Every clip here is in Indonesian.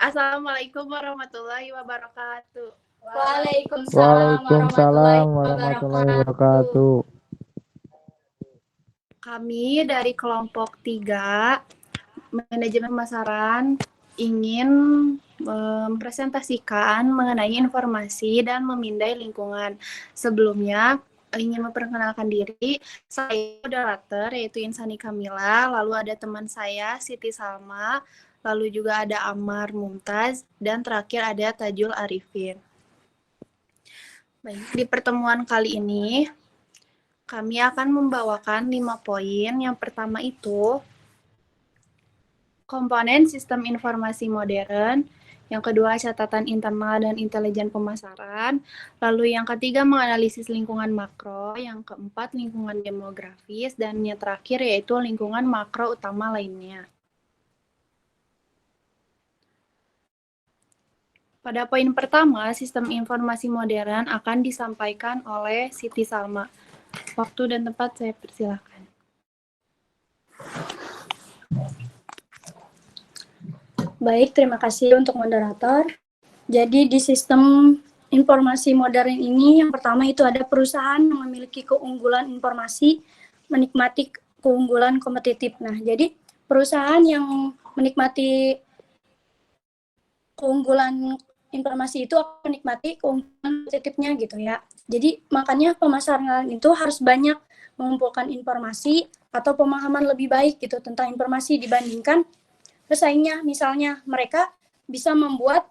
Assalamualaikum warahmatullahi wabarakatuh. Waalaikumsalam warahmatullahi wabarakatuh. Kami dari kelompok 3 manajemen pemasaran ingin mempresentasikan mengenai informasi dan memindai lingkungan. Sebelumnya ingin memperkenalkan diri, saya moderator yaitu Insani Kamila, lalu ada teman saya Siti Salma, lalu juga ada Ammar Mumtaz, dan terakhir ada Tajul Arifin. Baik, di pertemuan kali ini kami akan membawakan 5 poin. Yang pertama itu komponen sistem informasi modern, yang kedua catatan internal dan intelijen pemasaran, lalu yang ketiga menganalisis lingkungan makro, yang keempat lingkungan demografis, dan yang terakhir yaitu lingkungan makro utama lainnya. Pada poin pertama, sistem informasi modern akan disampaikan oleh Siti Salma. Waktu dan tempat saya persilahkan. Baik, terima kasih untuk moderator. Jadi di sistem informasi modern ini yang pertama itu ada perusahaan yang memiliki keunggulan informasi, menikmati keunggulan kompetitif. Nah, jadi perusahaan yang menikmati keunggulan informasi itu akan menikmati keunggulan kompetitifnya gitu ya. Jadi makanya pemasaran itu harus banyak mengumpulkan informasi atau pemahaman lebih baik gitu tentang informasi dibandingkan pesaingnya. Misalnya mereka bisa membuat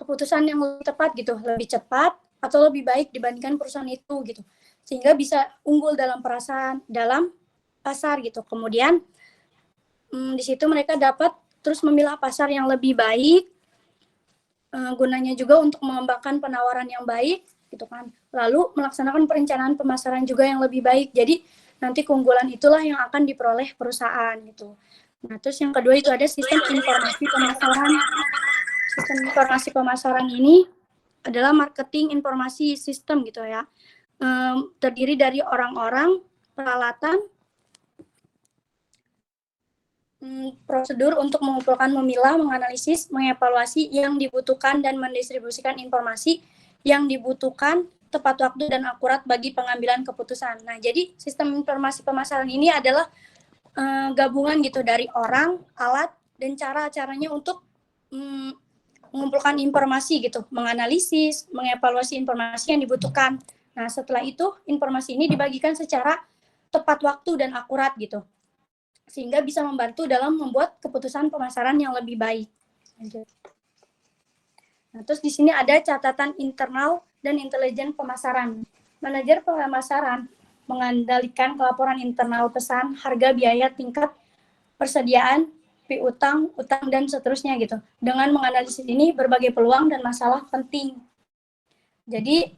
keputusan yang lebih tepat gitu, lebih cepat atau lebih baik dibandingkan perusahaan itu gitu. Sehingga bisa unggul dalam pasar gitu. Kemudian di situ mereka dapat terus memilah pasar yang lebih baik, gunanya juga untuk mengembangkan penawaran yang baik gitu kan. Lalu melaksanakan perencanaan pemasaran juga yang lebih baik. Jadi nanti keunggulan itulah yang akan diperoleh perusahaan gitu. Nah, terus yang kedua itu ada sistem informasi pemasaran. Sistem informasi pemasaran ini adalah marketing informasi sistem gitu ya. Terdiri dari orang-orang, peralatan, prosedur untuk mengumpulkan, memilah, menganalisis, mengevaluasi yang dibutuhkan dan mendistribusikan informasi yang dibutuhkan tepat waktu dan akurat bagi pengambilan keputusan. Nah, jadi sistem informasi pemasaran ini adalah gabungan gitu dari orang, alat, dan cara-caranya untuk mengumpulkan informasi gitu, menganalisis, mengevaluasi informasi yang dibutuhkan. Nah, setelah itu informasi ini dibagikan secara tepat waktu dan akurat gitu. Sehingga bisa membantu dalam membuat keputusan pemasaran yang lebih baik. Nah, terus di sini ada catatan internal dan intelijen pemasaran. Manajer pemasaran mengendalikan pelaporan internal pesan, harga, biaya, tingkat persediaan, piutang, utang, dan seterusnya gitu. Dengan menganalisis ini berbagai peluang dan masalah penting. Jadi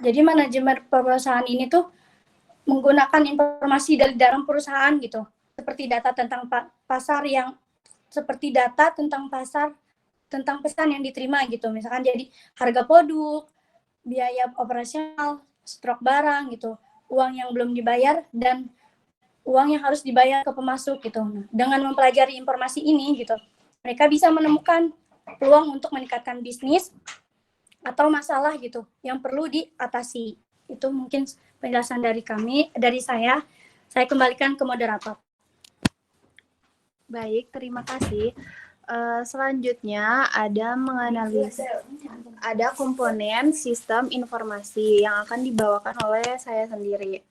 jadi manajemen perusahaan ini tuh menggunakan informasi dari dalam perusahaan gitu, seperti data tentang pasar tentang pesan yang diterima gitu, misalkan jadi harga produk, biaya operasional, stok barang gitu, uang yang belum dibayar dan uang yang harus dibayar ke pemasok gitu. Nah, dengan mempelajari informasi ini gitu, mereka bisa menemukan peluang untuk meningkatkan bisnis atau masalah gitu yang perlu diatasi. Itu mungkin penjelasan dari saya. Saya kembalikan ke moderator. Baik, terima kasih. Selanjutnya ada komponen sistem informasi yang akan dibawakan oleh saya sendiri.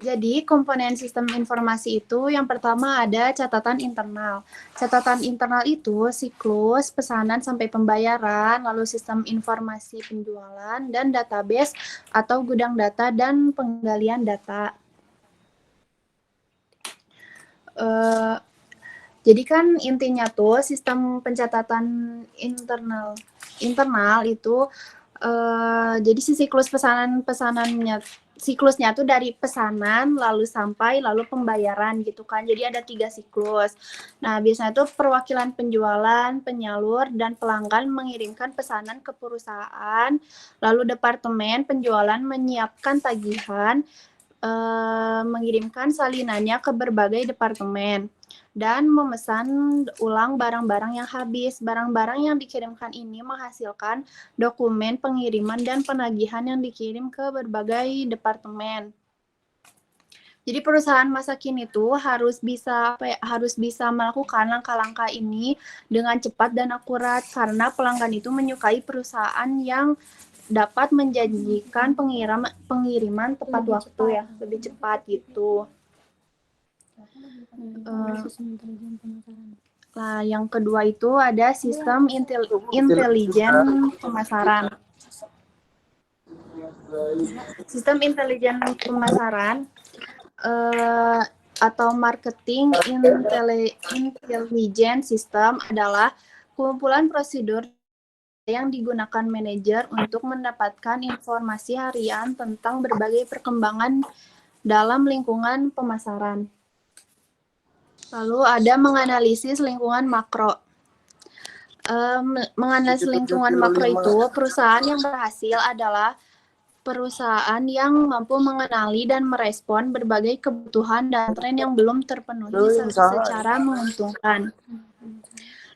Jadi, komponen sistem informasi itu yang pertama ada catatan internal. Catatan internal itu siklus pesanan sampai pembayaran, lalu sistem informasi penjualan, dan database atau gudang data dan penggalian data. Jadi kan intinya tuh sistem pencatatan internal itu jadi si siklusnya tuh dari pesanan lalu pembayaran gitu kan. Jadi ada 3 siklus. Nah, biasanya tuh perwakilan penjualan, penyalur, dan pelanggan mengirimkan pesanan ke perusahaan, lalu departemen penjualan menyiapkan tagihan, mengirimkan salinannya ke berbagai departemen dan memesan ulang barang-barang yang habis. Barang-barang yang dikirimkan ini menghasilkan dokumen pengiriman dan penagihan yang dikirim ke berbagai departemen. Jadi perusahaan masa kini itu harus bisa melakukan langkah-langkah ini dengan cepat dan akurat karena pelanggan itu menyukai perusahaan yang dapat menjanjikan pengiriman tepat waktu ya, lebih cepat gitu. Nah, yang kedua itu ada sistem intelijen pemasaran. Sistem intelijen pemasaran atau marketing intelligence system adalah kumpulan prosedur yang digunakan manajer untuk mendapatkan informasi harian tentang berbagai perkembangan dalam lingkungan pemasaran. Lalu ada menganalisis lingkungan makro. Menganalisis lingkungan makro itu perusahaan yang berhasil adalah perusahaan yang mampu mengenali dan merespon berbagai kebutuhan dan tren yang belum terpenuhi secara menguntungkan.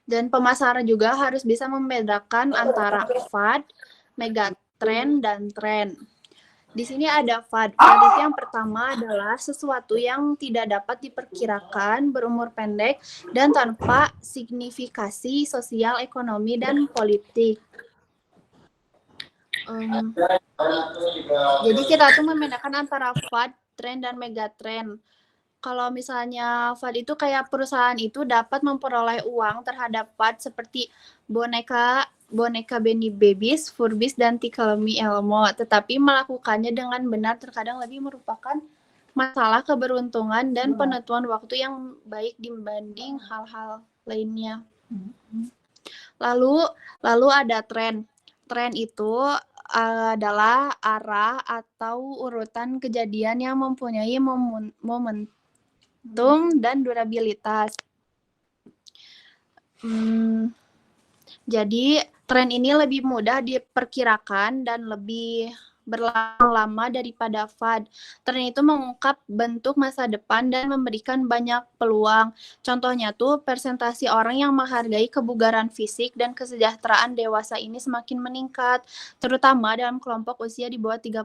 Dan pemasaran juga harus bisa membedakan antara fad, megatrend, dan tren. Di sini ada fad. Fad itu yang pertama adalah sesuatu yang tidak dapat diperkirakan, berumur pendek, dan tanpa signifikasi sosial, ekonomi, dan politik. Jadi kita tuh membedakan antara fad, tren, dan megatrend. Kalau misalnya fad itu kayak perusahaan itu dapat memperoleh uang terhadap fad seperti boneka Benny Babies, Furbies, dan Tickle Me Elmo, tetapi melakukannya dengan benar terkadang lebih merupakan masalah keberuntungan dan penentuan waktu yang baik dibanding hal-hal lainnya. Lalu ada tren. Tren itu adalah arah atau urutan kejadian yang mempunyai momentum dan durabilitas. Jadi tren ini lebih mudah diperkirakan dan lebih berlangsung lama daripada fad. Tren itu mengungkap bentuk masa depan dan memberikan banyak peluang. Contohnya tuh persentase orang yang menghargai kebugaran fisik dan kesejahteraan dewasa ini semakin meningkat, terutama dalam kelompok usia di bawah 30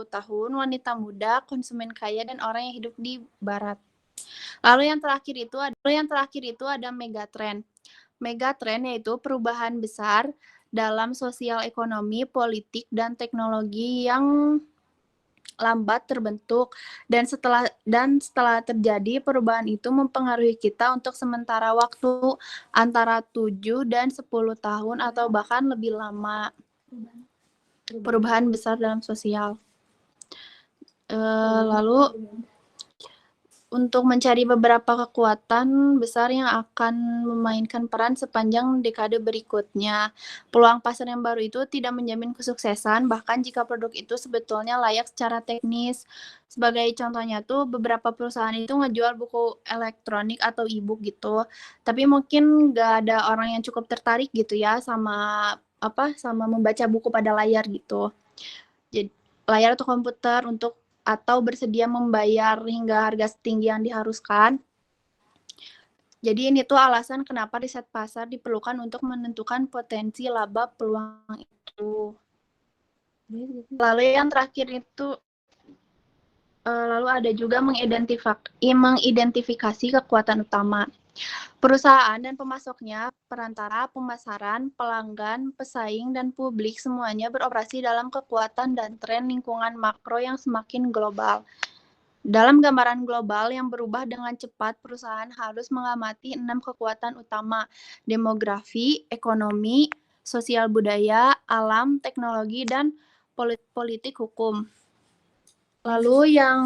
tahun, wanita muda, konsumen kaya, dan orang yang hidup di barat. Lalu yang terakhir itu ada megatrend. Megatrend yaitu perubahan besar dalam sosial ekonomi, politik, dan teknologi yang lambat terbentuk dan setelah terjadi perubahan itu mempengaruhi kita untuk sementara waktu antara 7 dan 10 tahun atau bahkan lebih lama. Perubahan besar dalam sosial. Lalu untuk mencari beberapa kekuatan besar yang akan memainkan peran sepanjang dekade berikutnya. Peluang pasar yang baru itu tidak menjamin kesuksesan, bahkan jika produk itu sebetulnya layak secara teknis. Sebagai contohnya tuh, beberapa perusahaan itu ngejual buku elektronik atau e-book gitu, tapi mungkin nggak ada orang yang cukup tertarik gitu ya sama membaca buku pada layar gitu. Jadi, layar atau komputer atau bersedia membayar hingga harga setinggi yang diharuskan. Jadi ini tuh alasan kenapa riset pasar diperlukan untuk menentukan potensi laba peluang itu. Lalu yang terakhir itu lalu ada juga mengidentifikasi kekuatan utama. Perusahaan dan pemasoknya, perantara, pemasaran, pelanggan, pesaing, dan publik semuanya beroperasi dalam kekuatan dan tren lingkungan makro yang semakin global. Dalam gambaran global yang berubah dengan cepat, perusahaan harus mengamati 6 kekuatan utama: demografi, ekonomi, sosial budaya, alam, teknologi, dan politik hukum. Lalu yang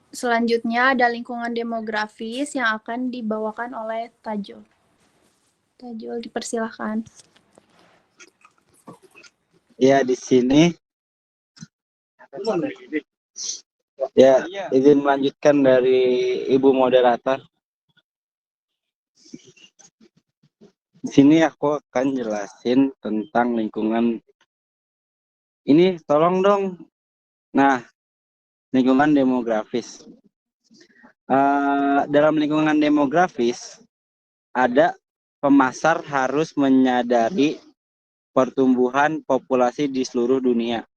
selanjutnya ada lingkungan demografis yang akan dibawakan oleh Tajul. Tajul, dipersilahkan. Ya, di sini ya izin melanjutkan dari Ibu moderator. Di sini aku akan jelasin tentang lingkungan. Ini tolong dong. Nah, lingkungan demografis. Dalam lingkungan demografis, ada pemasar harus menyadari pertumbuhan populasi di seluruh dunia.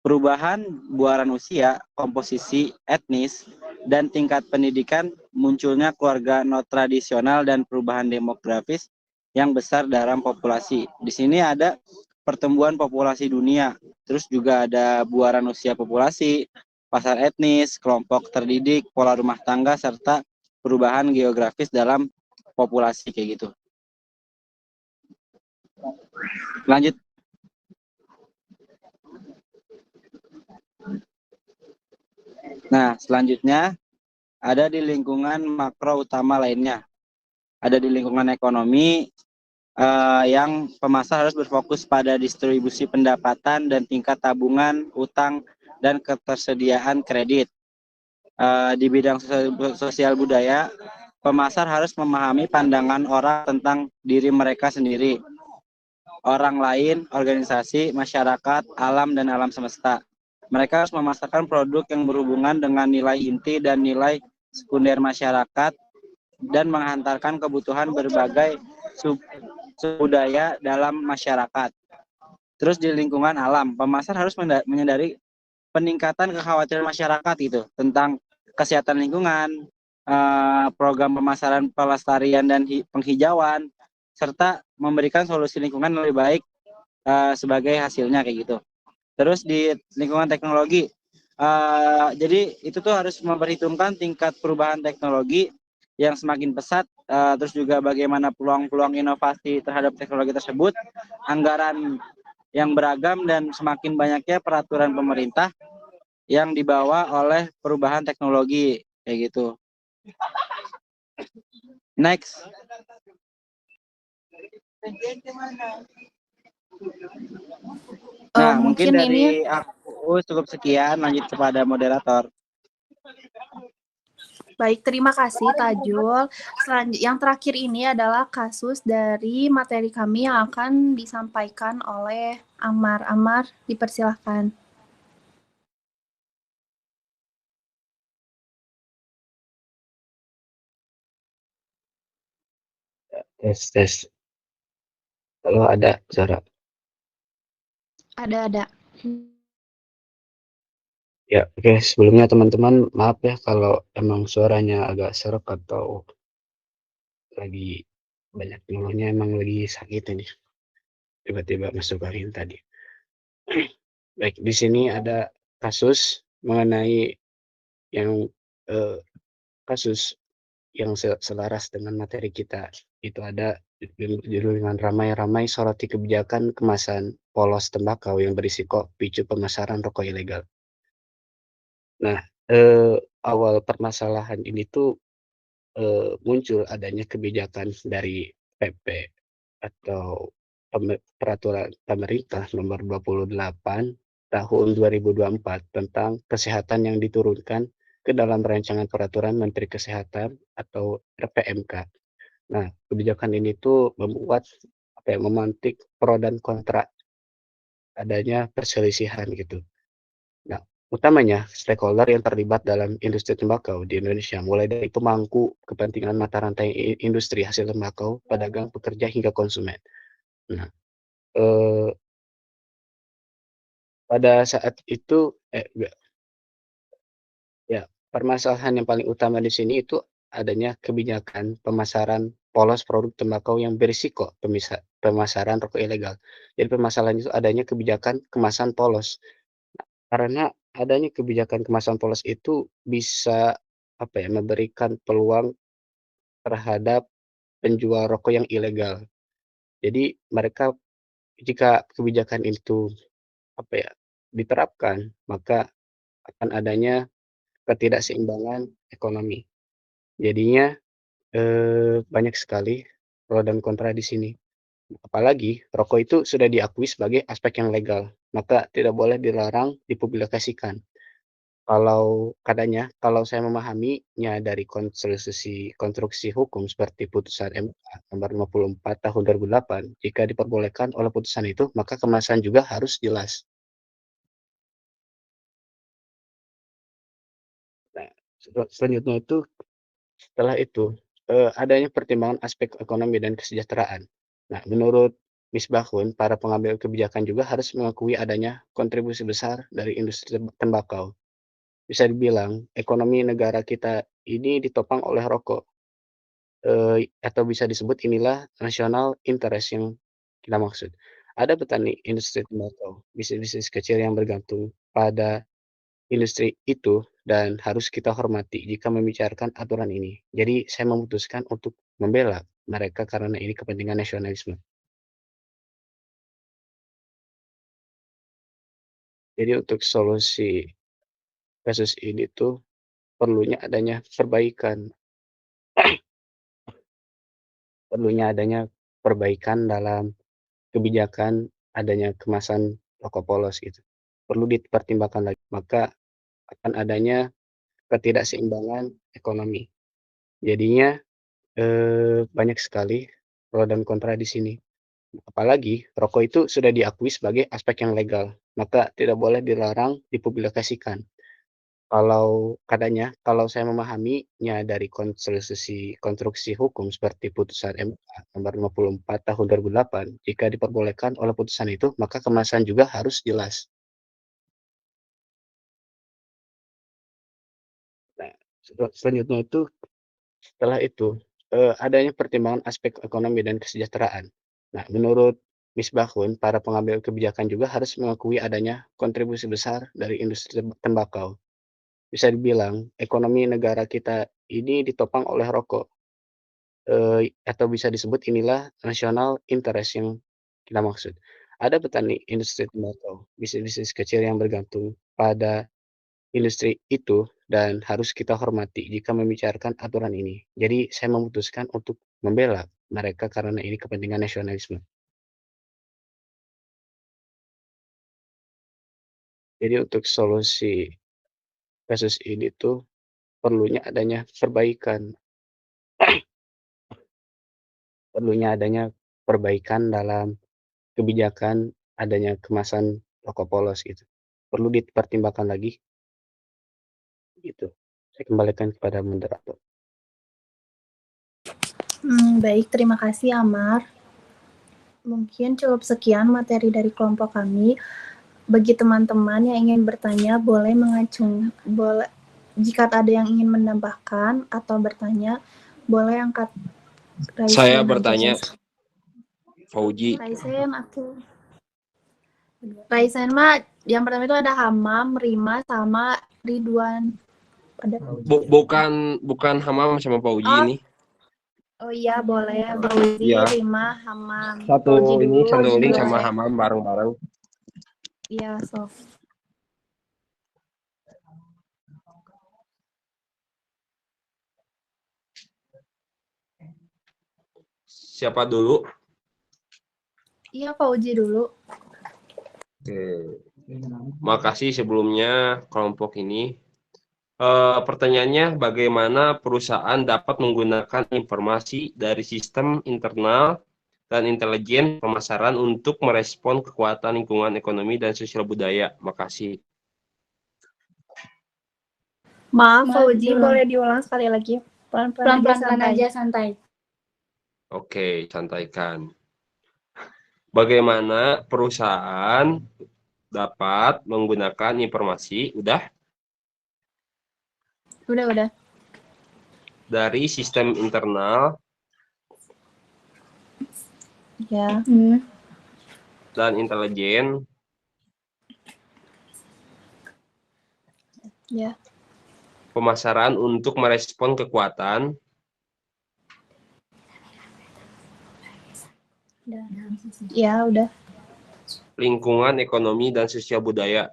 Perubahan buaran usia, komposisi etnis, dan tingkat pendidikan, munculnya keluarga non tradisional dan perubahan demografis yang besar dalam populasi. Di sini ada pertumbuhan populasi dunia, terus juga ada buaran usia populasi, pasar etnis, kelompok terdidik, pola rumah tangga, serta perubahan geografis dalam populasi kayak gitu. Lanjut. Nah, selanjutnya ada di lingkungan makro utama lainnya. Ada di lingkungan ekonomi yang pemasar harus berfokus pada distribusi pendapatan dan tingkat tabungan, utang, dan ketersediaan kredit. Di bidang sosial budaya, pemasar harus memahami pandangan orang tentang diri mereka sendiri, orang lain, organisasi, masyarakat, alam, dan alam semesta. Mereka harus memasarkan produk yang berhubungan dengan nilai inti dan nilai sekunder masyarakat dan menghantarkan kebutuhan berbagai budaya dalam masyarakat. Terus di lingkungan alam, pemasar harus menyadari peningkatan kekhawatiran masyarakat itu tentang kesehatan lingkungan, program pemasaran pelestarian dan penghijauan, serta memberikan solusi lingkungan lebih baik sebagai hasilnya kayak gitu. Terus di lingkungan teknologi, jadi itu tuh harus memperhitungkan tingkat perubahan teknologi yang semakin pesat, terus juga bagaimana peluang-peluang inovasi terhadap teknologi tersebut, anggaran yang beragam, dan semakin banyaknya peraturan pemerintah yang dibawa oleh perubahan teknologi kayak gitu. Next. Nah, mungkin dari aku cukup sekian, lanjut kepada moderator. Baik, terima kasih Tajul. Yang terakhir ini adalah kasus dari materi kami yang akan disampaikan oleh Amar. Amar, dipersilahkan. Tes. Kalau ada suara. Ada. Ya, oke. Sebelumnya teman-teman, maaf ya kalau emang suaranya agak serak atau lagi banyak ngeluhnya, emang lagi sakit ini. Tiba-tiba masuk angin tadi. Baik, di sini ada kasus mengenai yang kasus yang selaras dengan materi kita. Itu ada judul dengan ramai-ramai soroti kebijakan kemasan polos tembakau yang berisiko picu pemasaran rokok ilegal. Nah, awal permasalahan ini tuh muncul adanya kebijakan dari PP atau peraturan pemerintah nomor 28 tahun 2024 tentang kesehatan yang diturunkan ke dalam rancangan peraturan Menteri Kesehatan atau RPMK. Nah, kebijakan ini tuh membuat memantik pro dan kontra, adanya perselisihan gitu. Nah, utamanya stakeholder yang terlibat dalam industri tembakau di Indonesia, mulai dari pemangku kepentingan mata rantai industri hasil tembakau, pedagang, pekerja, hingga konsumen. Nah, pada saat itu permasalahan yang paling utama di sini itu adanya kebijakan pemasaran polos produk tembakau yang berisiko pemasaran rokok ilegal. Jadi permasalahan itu adanya kebijakan kemasan polos. Karena adanya kebijakan kemasan polos itu bisa memberikan peluang terhadap penjual rokok yang ilegal. Jadi mereka, jika kebijakan itu diterapkan, maka akan adanya ketidakseimbangan ekonomi. Jadinya banyak sekali pro dan kontra di sini. Apalagi rokok itu sudah diakui sebagai aspek yang legal, maka tidak boleh dilarang dipublikasikan. Kalau kalau saya memahaminya dari konstruksi hukum seperti putusan MK nomor 54 tahun 2008, jika diperbolehkan oleh putusan itu, maka kemasan juga harus jelas. Selanjutnya itu, setelah itu, adanya pertimbangan aspek ekonomi dan kesejahteraan. Nah, menurut Misbahun, para pengambil kebijakan juga harus mengakui adanya kontribusi besar dari industri tembakau. Bisa dibilang, ekonomi negara kita ini ditopang oleh rokok, atau bisa disebut inilah national interest yang kita maksud. Ada petani industri tembakau, bisnis-bisnis kecil yang bergantung pada industri itu dan harus kita hormati jika membicarakan aturan ini. Jadi saya memutuskan untuk membela mereka karena ini kepentingan nasionalisme. Jadi untuk solusi kasus ini tuh perlunya adanya perbaikan, dalam kebijakan adanya kemasan rokok polos gitu. Perlu dipertimbangkan lagi, maka akan adanya ketidakseimbangan ekonomi. Jadinya banyak sekali pro dan kontra di sini. Apalagi rokok itu sudah diakui sebagai aspek yang legal, maka tidak boleh dilarang dipublikasikan. Kalau saya memahaminya dari konstruksi hukum seperti putusan MK nomor 54 tahun 2008, jika diperbolehkan oleh putusan itu, maka kemasan juga harus jelas. Nah, selanjutnya itu, setelah itu, adanya pertimbangan aspek ekonomi dan kesejahteraan. Nah, menurut Misbahun, para pengambil kebijakan juga harus mengakui adanya kontribusi besar dari industri tembakau. Bisa dibilang, ekonomi negara kita ini ditopang oleh rokok, atau bisa disebut inilah national interest yang kita maksud. Ada petani industri tembakau, bisnis-bisnis kecil yang bergantung pada industri itu dan harus kita hormati jika membicarakan aturan ini. Jadi saya memutuskan untuk membela mereka karena ini kepentingan nasionalisme. Jadi untuk solusi kasus ini tuh perlunya adanya perbaikan, dalam kebijakan adanya kemasan rokok polos gitu. Perlu dipertimbangkan lagi gitu. Saya kembalikan kepada moderator. Baik, terima kasih Amar. Mungkin cukup sekian materi dari kelompok kami. Bagi teman-teman yang ingin bertanya, boleh jika ada yang ingin menambahkan atau bertanya, boleh angkat raise Saya hand bertanya, aja. Fauji. Raise hand mah yang pertama itu ada Hamam, Rima, sama Ridwan. Bukan Hamam sama Fauji ini. Oh iya, boleh. Fauzi, Ya. Rima, Hamam. Satu link boleh. sama Hamam bareng-bareng. Iya, so. Siapa dulu? Iya, Fauzi dulu. Oke. Makasih sebelumnya kelompok ini. Pertanyaannya, bagaimana perusahaan dapat menggunakan informasi dari sistem internal dan intelijen pemasaran untuk merespon kekuatan lingkungan ekonomi dan sosial budaya? Makasih. Maaf, Fauzi, boleh diulang sekali lagi? Pelan-pelan aja, santai. Oke, santaikan. Bagaimana perusahaan dapat menggunakan informasi Udah. dari sistem internal Ya. dan intelijen Ya. pemasaran untuk merespon kekuatan Ya, udah. lingkungan ekonomi dan sosial budaya.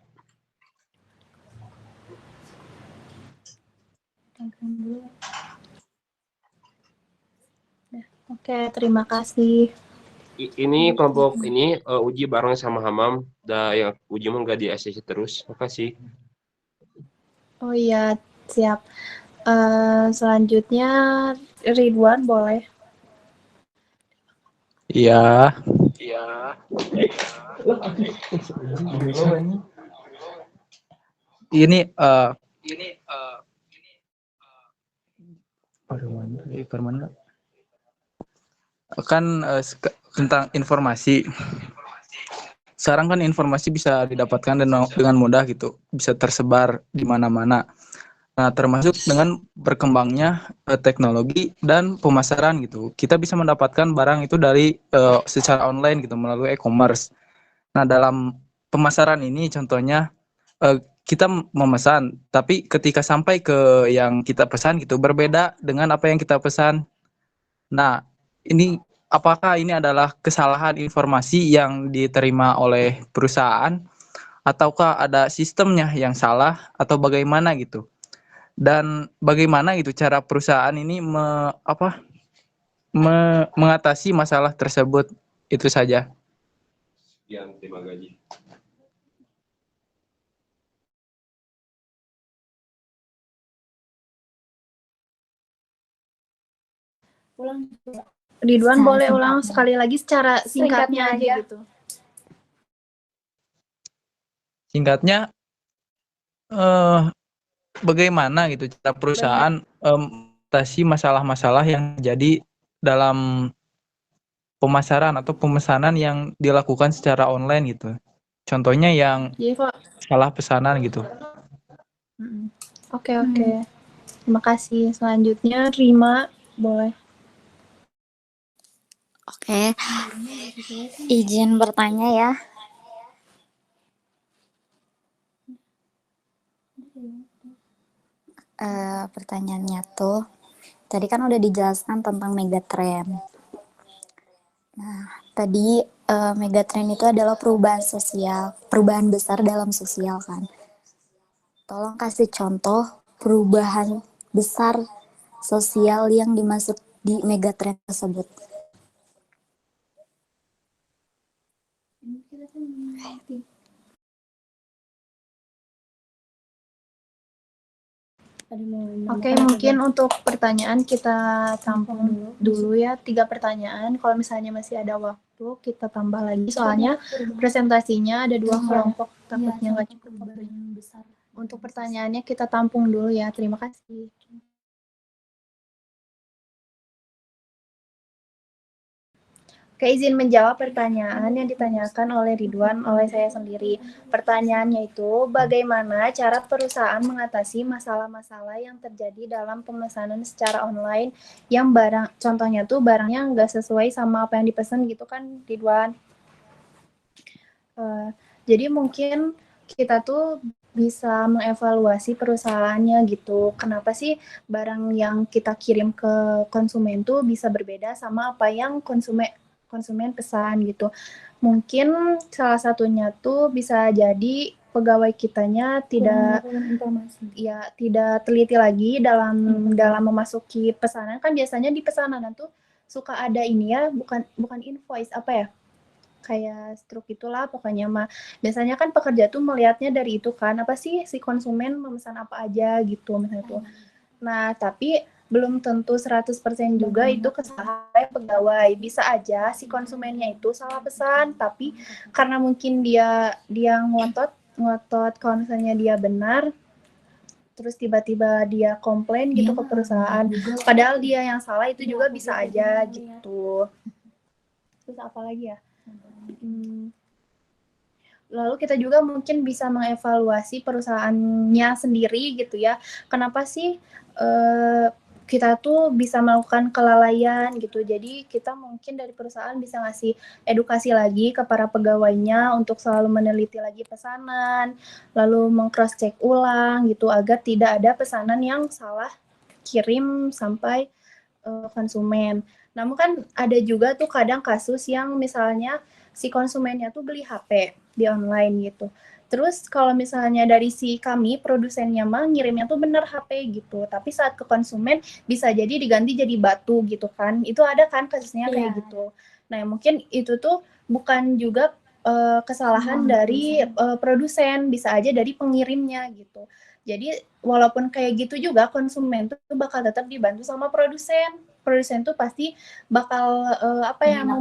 Oke, terima kasih. Ini kelompok ini uji bareng sama Hamam. Yang uji mah nggak di ACC terus. Makasih. Oh iya, siap. Selanjutnya Ridwan boleh. Iya. Ini Kan tentang informasi. Sekarang kan informasi bisa didapatkan dengan mudah gitu, bisa tersebar di mana-mana. Nah, termasuk dengan berkembangnya teknologi dan pemasaran gitu. Kita bisa mendapatkan barang itu dari secara online gitu melalui e-commerce. Nah, dalam pemasaran ini contohnya kita memesan, tapi ketika sampai ke yang kita pesan gitu berbeda dengan apa yang kita pesan. Nah, ini apakah ini adalah kesalahan informasi yang diterima oleh perusahaan ataukah ada sistemnya yang salah atau bagaimana gitu? Dan bagaimana gitu cara perusahaan ini mengatasi masalah tersebut? Itu saja. Yang terima gaji. Ulang. Ridwan Secara boleh singkatnya. ulang sekali lagi secara singkatnya aja aja. gitu. Singkatnya bagaimana gitu cara perusahaan mengatasi masalah-masalah yang jadi dalam pemasaran atau pemesanan yang dilakukan secara online gitu. Contohnya yang Jadi kok salah pesanan gitu. Oke. Terima kasih. Selanjutnya Rima boleh. Oke, izin bertanya ya. Pertanyaannya tuh, tadi kan udah dijelaskan tentang megatrend. Nah, tadi megatrend itu adalah perubahan sosial, perubahan besar dalam sosial kan. Tolong kasih contoh perubahan besar sosial yang dimaksud di megatrend tersebut. Oke, mungkin untuk pertanyaan kita tampung dulu ya 3 pertanyaan. Kalau misalnya masih ada waktu kita tambah lagi. Soalnya presentasinya ada 2 kelompok, takutnya nggak cukup. Untuk pertanyaannya kita tampung dulu ya. Terima kasih. Oke, izin menjawab pertanyaan yang ditanyakan oleh Ridwan oleh saya sendiri. Pertanyaannya itu, bagaimana cara perusahaan mengatasi masalah-masalah yang terjadi dalam pemesanan secara online yang contohnya tuh barangnya nggak sesuai sama apa yang dipesan gitu kan, Ridwan? Jadi mungkin kita tuh bisa mengevaluasi perusahaannya gitu. Kenapa sih barang yang kita kirim ke konsumen tuh bisa berbeda sama apa yang konsumen pesan gitu. Mungkin salah satunya tuh bisa jadi pegawai kitanya tidak teliti lagi dalam memasuki pesanan. Kan biasanya di pesanan tuh suka ada ini ya, bukan invoice apa ya? Kayak struk itulah pokoknya mah. Biasanya kan pekerja tuh melihatnya dari itu kan, apa sih si konsumen memesan apa aja gitu misalnya tuh. Nah, tapi belum tentu 100% juga itu kesalahan pegawai. Bisa aja si konsumennya itu salah pesan, tapi karena mungkin dia ngotot kalau misalnya dia benar, terus tiba-tiba dia komplain gitu ke perusahaan. Padahal dia yang salah itu juga bisa aja gitu. Terus apa lagi ya? Lalu kita juga mungkin bisa mengevaluasi perusahaannya sendiri gitu ya. Kenapa sih kita tuh bisa melakukan kelalaian gitu. Jadi kita mungkin dari perusahaan bisa ngasih edukasi lagi ke para pegawainya untuk selalu meneliti lagi pesanan, lalu meng-cross check ulang gitu agar tidak ada pesanan yang salah kirim sampai konsumen. Namun kan ada juga tuh kadang kasus yang misalnya si konsumennya tuh beli HP di online gitu. Terus kalau misalnya dari si kami produsennya mah ngirimnya tuh bener HP gitu, tapi saat ke konsumen bisa jadi diganti jadi batu gitu kan. Itu ada kan kasusnya kayak gitu. Nah, mungkin itu tuh bukan juga kesalahan dari produsen, bisa aja dari pengirimnya gitu. Jadi walaupun kayak gitu juga konsumen tuh bakal tetap dibantu sama produsen. Produsen tuh pasti bakal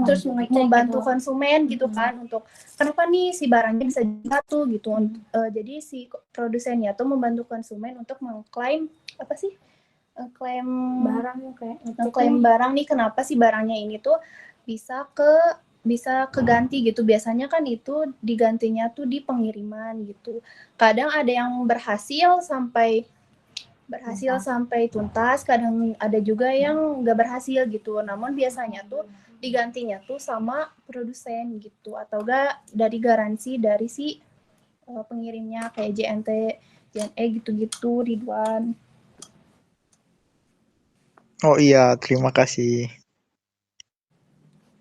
terus membantu konsumen gitu kan untuk kenapa nih si barangnya bisa jatuh gitu. Jadi si produsennya tuh membantu konsumen untuk mengklaim Klaim barang kayak ngeklaim barang nih, kenapa sih barangnya ini tuh bisa keganti gitu. Biasanya kan itu digantinya tuh di pengiriman gitu. Kadang ada yang berhasil sampai tuntas, kadang ada juga yang nggak berhasil gitu. Namun biasanya tuh digantinya tuh sama produsen gitu, atau enggak dari garansi dari si pengirimnya kayak JNT, JNE gitu-gitu, Ridwan. Oh iya, terima kasih.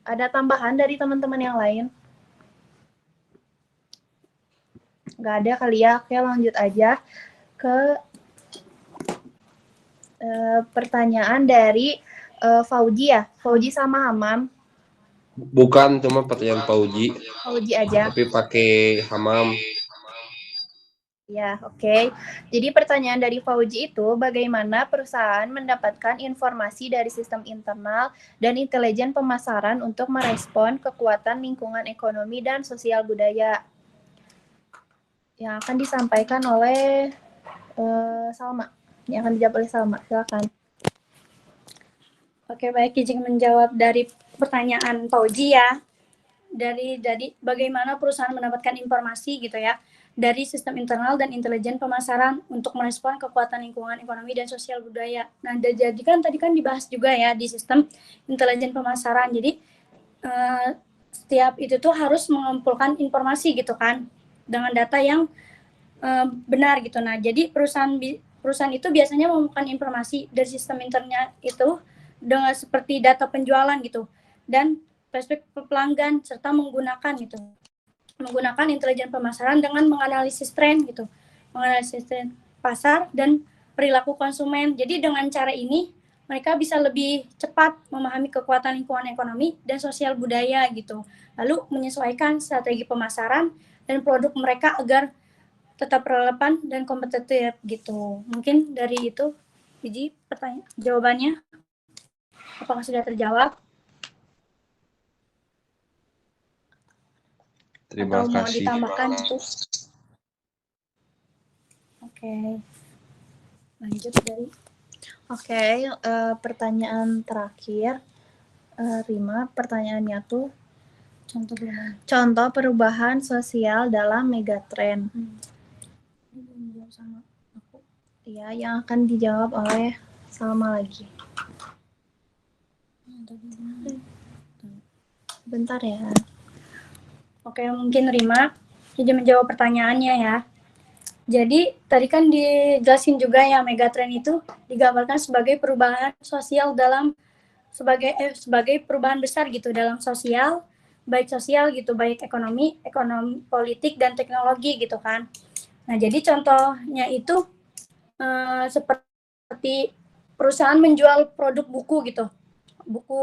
Ada tambahan dari teman-teman yang lain? Nggak ada kali ya. Oke, lanjut aja ke pertanyaan dari Fauji ya. Fauji sama Hamam. Bukan, cuma pertanyaan Pak Uji, Fauji aja. tapi pakai Hamam. Ya, oke. Jadi pertanyaan dari Fauji itu, bagaimana perusahaan mendapatkan informasi dari sistem internal dan intelijen pemasaran untuk merespon kekuatan lingkungan ekonomi dan sosial budaya? Yang akan disampaikan oleh Salma. Yang akan dijawab oleh Salma. Silakan. Oke, baik, izin menjawab dari pertanyaan Fauji ya. Dari bagaimana perusahaan mendapatkan informasi gitu ya dari sistem internal dan intelijen pemasaran untuk merespon kekuatan lingkungan ekonomi dan sosial budaya. Nah, jadi kan tadi kan dibahas juga ya di sistem intelijen pemasaran. Jadi setiap itu tuh harus mengumpulkan informasi gitu kan dengan data yang benar gitu. Nah, jadi perusahaan itu biasanya mengumpulkan informasi dari sistem internet itu dengan seperti data penjualan gitu dan perspektif pelanggan serta menggunakan intelijen pemasaran dengan menganalisis tren gitu, menganalisis tren pasar dan perilaku konsumen. Jadi dengan cara ini mereka bisa lebih cepat memahami kekuatan lingkungan ekonomi dan sosial budaya gitu, lalu menyesuaikan strategi pemasaran dan produk mereka agar tetap relevan dan kompetitif gitu. Mungkin dari itu, Biji, jawabannya apakah sudah terjawab? Terima atau mau kasih. ditambahkan itu? Oke. Lanjut dari. Oke, pertanyaan terakhir, Rima, pertanyaannya tuh contoh perubahan sosial dalam megatrend. Sama aku. Iya, yang akan dijawab oleh Salma lagi. Bentar ya. Oke, mungkin Rima jadi menjawab pertanyaannya ya. Jadi tadi kan dijelasin juga ya, megatrend itu digambarkan sebagai perubahan sosial sebagai perubahan besar gitu dalam sosial gitu, baik ekonomi politik dan teknologi gitu kan. Nah, jadi contohnya itu seperti perusahaan menjual produk buku gitu, buku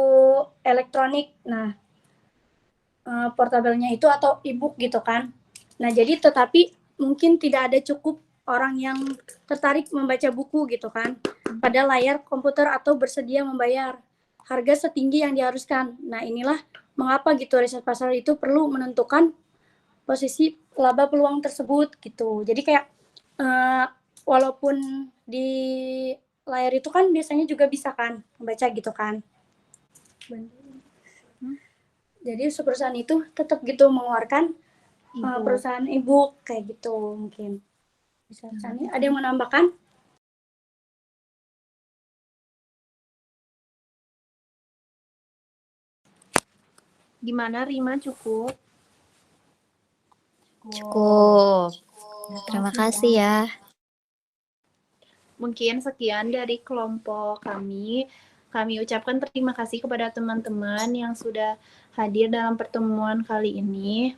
elektronik. Nah, portabelnya itu atau e-book gitu kan. Nah, jadi tetapi mungkin tidak ada cukup orang yang tertarik membaca buku gitu kan pada layar komputer atau bersedia membayar harga setinggi yang diharuskan. Nah, inilah mengapa gitu riset pasar itu perlu menentukan posisi laba peluang tersebut gitu. Jadi kayak walaupun di layar itu kan biasanya juga bisa kan membaca gitu kan. Jadi perusahaan itu tetap gitu mengeluarkan perusahaan e-book kayak gitu mungkin. Misalnya ada yang menambahkan? Gimana Rima, cukup? Cukup. Terima kasih ya. Mungkin sekian dari kelompok kami. Kami ucapkan terima kasih kepada teman-teman yang sudah hadir dalam pertemuan kali ini.